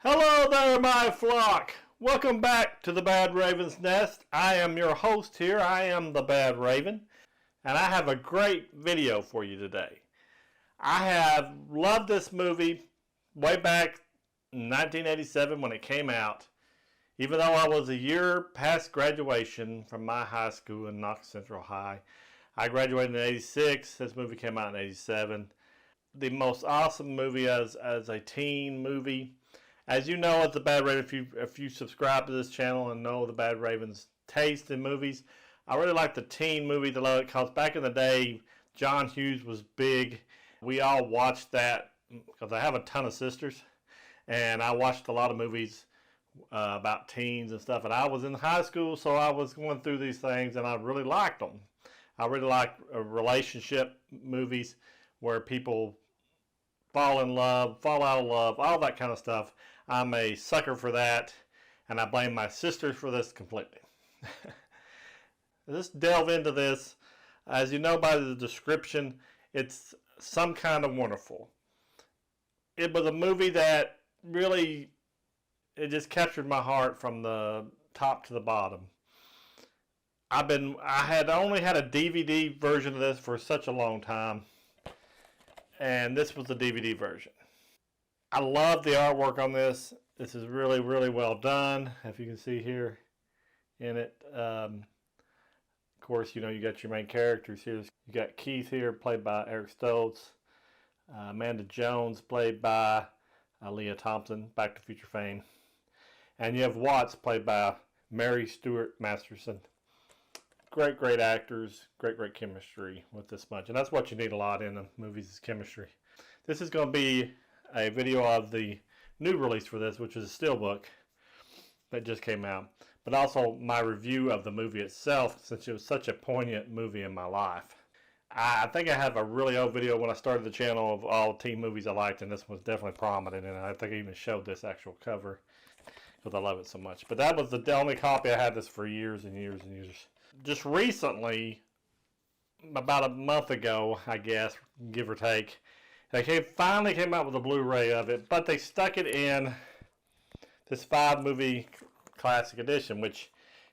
Hello there, my flock. Welcome back to the Bad Raven's Nest. I am your host here. I am the Bad Raven, and I have a great video for you today. I have loved this movie way back in 1987 when it came out. Even though I was a year past graduation from my high school in Knox Central High. I graduated in 86. This movie came out in 87. The most awesome movie as a teen movie. As you know, as the Bad Raven, if you subscribe to this channel and know the Bad Raven's taste in movies, I really like the teen movies a lot because back in the day, John Hughes was big. We all watched that because I have a ton of sisters, and I watched a lot of movies about teens and stuff. And I was in high school, so I was going through these things, and I really liked them. I really like relationship movies where people fall in love, fall out of love, all that kind of stuff. I'm a sucker for that, and I blame my sisters for this completely. Let's delve into this. As you know by the description, it's Some Kind of Wonderful. It was a movie that really, it just captured my heart from the top to the bottom. I had only had a DVD version of this for such a long time, and this was the DVD version. I love the artwork on this. This is really, really well done. If you can see here in it. Of course, you know, you got your main characters here. You got Keith here, played by Eric Stoltz. Amanda Jones, played by Leah Thompson, Back to the Future fame. And you have Watts, played by Mary Stuart Masterson. Great, great actors. Great, great chemistry with this bunch. And that's what you need a lot in the movies is chemistry. This is going to be a video of the new release for this, which is a Steelbook that just came out. But also my review of the movie itself, since it was such a poignant movie in my life. I think I have a really old video when I started the channel of all teen movies I liked, and this was definitely prominent, and I think I even showed this actual cover because I love it so much. But that was the only copy. I had this for years and years and years. Just recently, about a month ago, I guess, give or take, they finally came out with a Blu-ray of it, but they stuck it in this 5-movie classic edition, which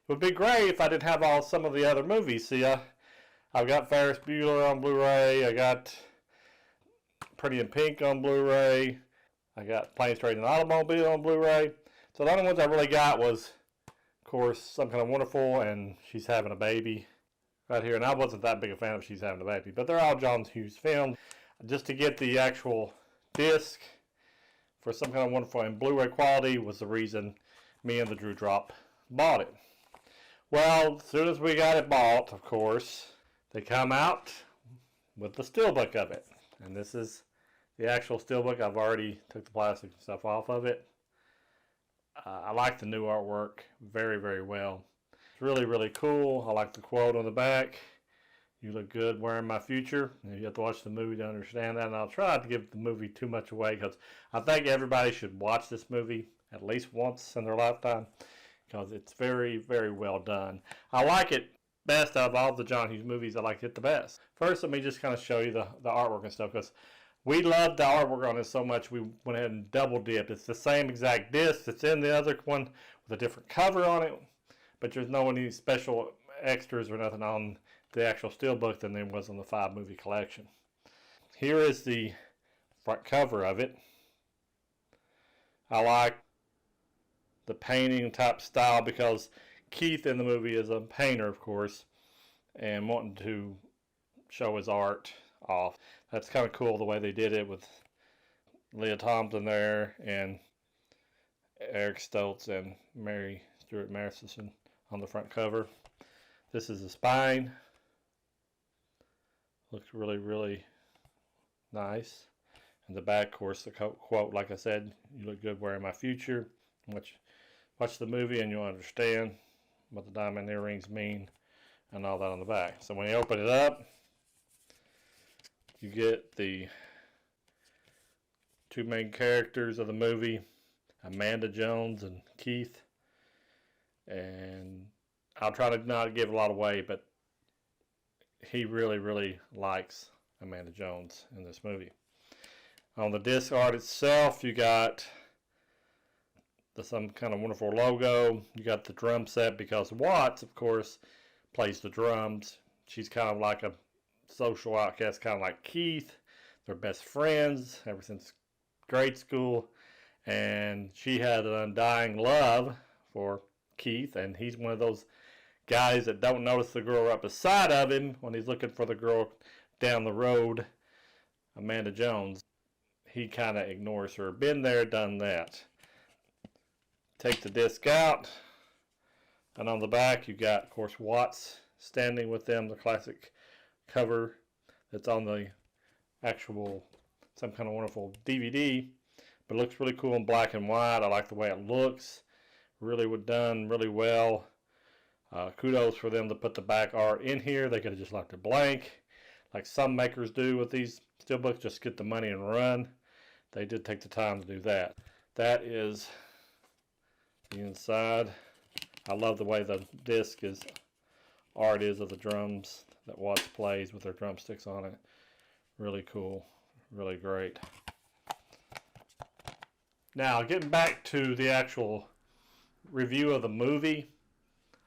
would be great if I didn't have some of the other movies. See, I've got Ferris Bueller on Blu-ray, I got Pretty in Pink on Blu-ray, I got Planes, Trains, and Automobile on Blu-ray. So the only ones I really got was, of course, Some Kind of Wonderful and She's Having a Baby right here. And I wasn't that big a fan of She's Having a Baby, but they're all John Hughes films. Just to get the actual disc for Some Kind of Wonderful in Blu-ray quality was the reason me and the Drewdrop bought it. Well, as soon as we got it bought, of course, they come out with the Steelbook of it. And this is the actual Steelbook. I've already took the plastic and stuff off of it. I like the new artwork very, very well. It's really, really cool. I like the quote on the back. You look good wearing my future. And you have to watch the movie to understand that. And I'll try not to give the movie too much away because I think everybody should watch this movie at least once in their lifetime because it's very, very well done. I like it best out of all the John Hughes movies. I like it the best. First, let me just kind of show you the artwork and stuff because we loved the artwork on this so much we went ahead and double dipped. It's the same exact disc that's in the other one with a different cover on it, but there's no any special extras or nothing on the actual Steelbook than there was on the 5-movie collection. Here is the front cover of it. I like the painting type style because Keith in the movie is a painter, of course, and wanting to show his art off. That's kind of cool the way they did it with Leah Thompson there and Eric Stoltz and Mary Stuart Masterson on the front cover. This is the spine. Looks really, really nice. And the back, of course, the quote, like I said, you look good wearing my future. Watch the movie and you'll understand what the diamond earrings mean and all that on the back. So when you open it up, you get the two main characters of the movie, Amanda Jones and Keith. And I'll try to not give a lot away, but he really, really likes Amanda Jones in this movie. On the disc art itself, you got some kind of wonderful logo. You got the drum set because Watts, of course, plays the drums. She's kind of like a social outcast, kind of like Keith. They're best friends ever since grade school, and she had an undying love for Keith, and he's one of those guys that don't notice the girl right beside of him when he's looking for the girl down the road, Amanda Jones. He kind of ignores her. Been there, done that. Take the disc out, and on the back you got, of course, Watts standing with them, the classic cover that's on the actual Some Kind of Wonderful DVD, but it looks really cool in black and white. I like the way it looks. Really done really well. Kudos for them to put the back art in here. They could have just left it blank, like some makers do with these steelbooks, just get the money and run. They did take the time to do that. That is the inside. I love the way the disc art is of the drums that Watts plays with their drumsticks on it. Really cool, really great. Now, getting back to the actual review of the movie,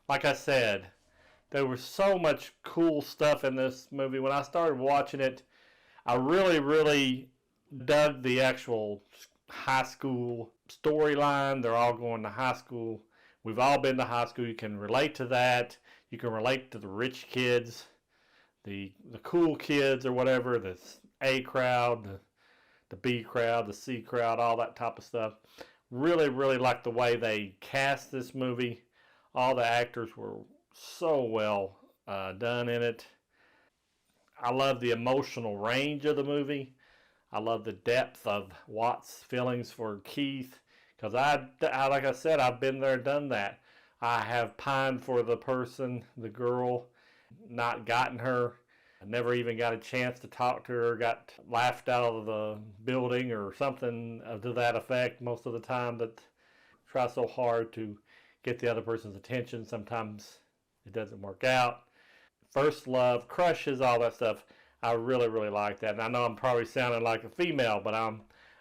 like I said, there was so much cool stuff in this movie. When I started watching it, I really dug the actual high school storyline. They're all going to high school. We've all been to high school. You can relate to that. You can relate to the rich kids, the cool kids or whatever, the A crowd, the B crowd, the C crowd, all that type of stuff. Really like the way they cast this movie. All the actors were so well done in it. I love the emotional range of the movie. I love the depth of Watts' feelings for Keith, because like I said, I've been there, done that. I have pined for the person, the girl, not gotten her. I never even got a chance to talk to her, got laughed out of the building or something to that effect most of the time. That try so hard to get the other person's attention. Sometimes it doesn't work out. First love, crushes, all that stuff. I really like that. And I know I'm probably sounding like a female, but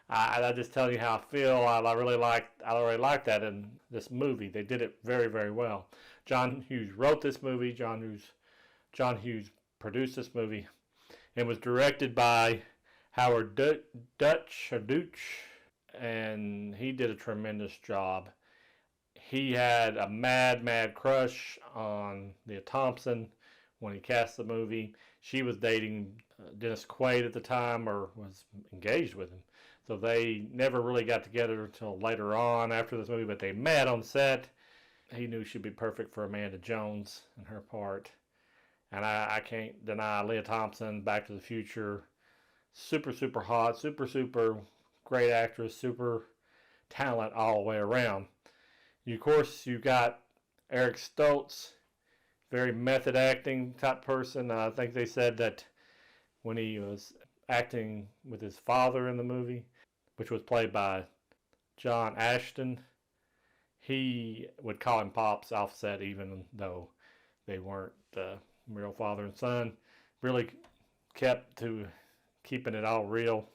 I just tell you how I feel. I really like that in this movie. They did it very well. John Hughes wrote this movie. John Hughes produced this movie, and was directed by Howard Dutch, and he did a tremendous job. He had a mad crush on Leah Thompson when he cast the movie. She was dating Dennis Quaid at the time, or was engaged with him. So they never really got together until later on after this movie, but they met on set. He knew she'd be perfect for Amanda Jones and her part. And I can't deny Leah Thompson, Back to the Future, super hot, super great actress, super talent all the way around. Of course, you got Eric Stoltz, very method acting type person. I think they said that when he was acting with his father in the movie, which was played by John Ashton, he would call him Pops offset, even though they weren't real father and son. Really kept to keeping it all real,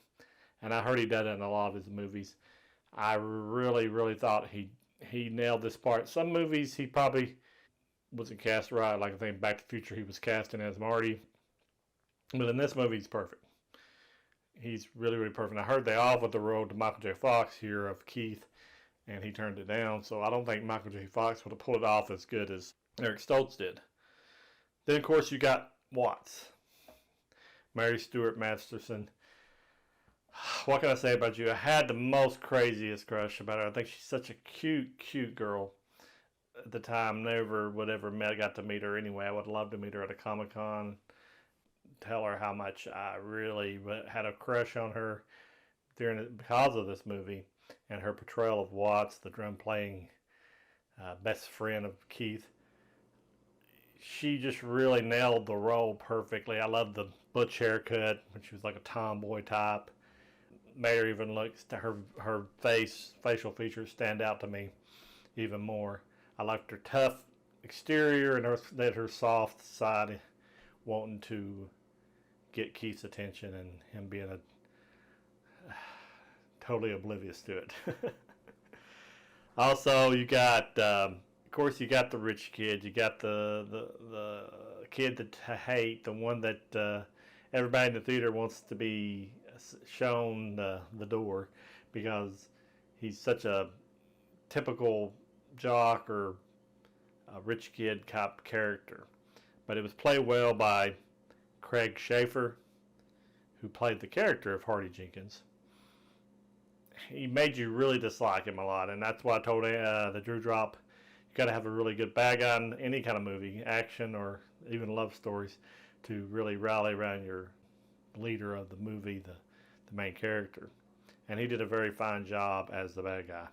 and I heard he did it in a lot of his movies. I really thought he nailed this part. Some movies he probably wasn't cast right, like I think Back to the Future he was casting as Marty, but in this movie he's perfect. He's really perfect. I heard they offered the role to Michael J. Fox here of Keith, and he turned it down, so I don't think Michael J. Fox would have pulled it off as good as Eric Stoltz did. Then, of course, you got Watts. Mary Stuart Masterson. What can I say about you? I had the most craziest crush about her. I think she's such a cute girl. At the time, never would ever got to meet her anyway. I would love to meet her at a Comic-Con. Tell her how much I really had a crush on her because of this movie and her portrayal of Watts, the drum playing best friend of Keith. She just really nailed the role perfectly. I loved the butch haircut when she was like a tomboy type. Made her even look, her facial features stand out to me even more. I liked her tough exterior and her soft side wanting to get Keith's attention and him being totally oblivious to it. Also, you got, of course, you got the rich kid. You got the kid that I hate, the one that everybody in the theater wants to be shown the door because he's such a typical jock or a rich kid cop character. But it was played well by Craig Schaefer, who played the character of Hardy Jenkins. He made you really dislike him a lot, and that's why I told the Drewdrop, you got to have a really good bad guy in any kind of movie, action or even love stories, to really rally around your leader of the movie, the main character. And he did a very fine job as the bad guy.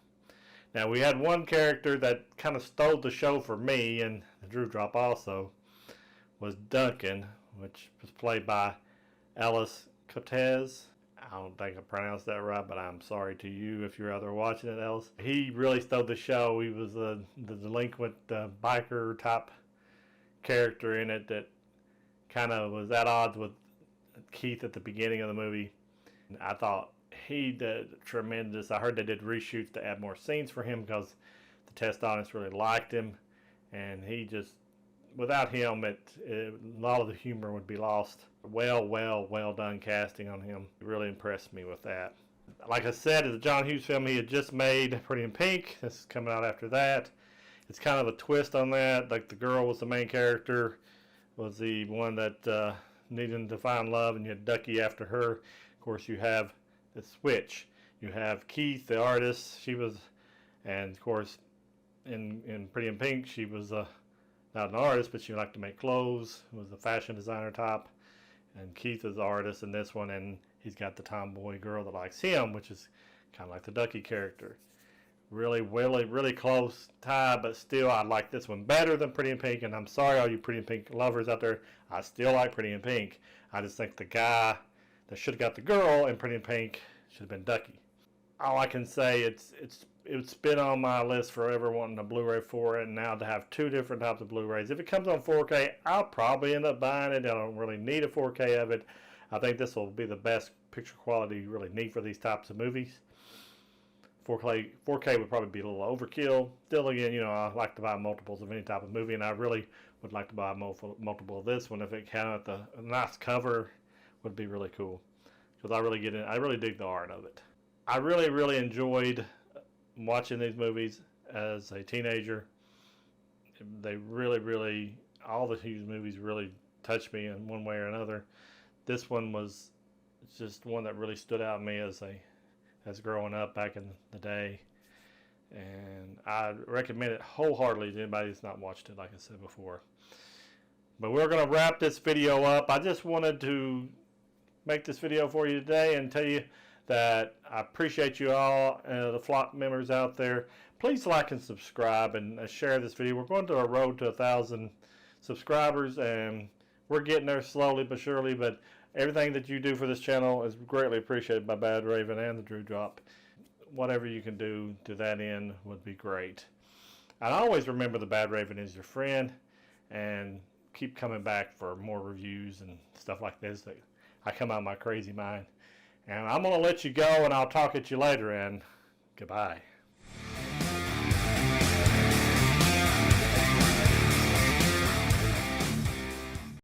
Now, we had one character that kind of stole the show for me, and the Drewdrop also, was Duncan, which was played by Ellis Cortez. I don't think I pronounced that right, but I'm sorry to you if you're out there watching it, Ellis. He really stole the show. He was the delinquent biker type character in it that kind of was at odds with Keith at the beginning of the movie. I thought he did tremendous. I heard they did reshoots to add more scenes for him because the test audience really liked him, and he just, without him, a lot of the humor would be lost. Well done casting on him. It really impressed me with that. Like I said, it's a John Hughes film he had just made, Pretty in Pink. This is coming out after that. It's kind of a twist on that. Like the girl was the main character, was the one that needed to find love, and you had Ducky after her. Of course, you have the switch. You have Keith, the artist. She was, and of course, in Pretty in Pink, she was not an artist, but she liked to make clothes. Was a fashion designer type. And Keith is the artist in this one, and he's got the tomboy girl that likes him, which is kind of like the Ducky character. Really close tie, but still I like this one better than Pretty in Pink, and I'm sorry all you Pretty in Pink lovers out there. I still like Pretty in Pink. I just think the guy that should have got the girl in Pretty in Pink should have been Ducky. All I can say, it's been on my list forever wanting a Blu-ray for it, and now to have two different types of Blu-rays. If it comes on 4K, I'll probably end up buying it. I don't really need a 4K of it. I think this will be the best picture quality you really need for these types of movies. 4K would probably be a little overkill. Still, again, I like to buy multiples of any type of movie, and I really would like to buy a multiple of this one. If it came with a nice cover, would be really cool. Because I really dig the art of it. I really enjoyed watching these movies as a teenager. They really, all the Hughes movies really touched me in one way or another. This one was just one that really stood out to me as growing up back in the day. And I recommend it wholeheartedly to anybody that's not watched it, like I said before. But we're going to wrap this video up. I just wanted to make this video for you today and tell you that I appreciate you all, the flock members out there. Please like and subscribe and share this video. We're going to a road to 1,000 subscribers, and we're getting there slowly but surely. But everything that you do for this channel is greatly appreciated by Badraven and the Drewdrop. Whatever you can do to that end would be great. And always remember the Badraven is your friend, and keep coming back for more reviews and stuff like this. That I come out of my crazy mind. And I'm going to let you go, and I'll talk at you later, and goodbye.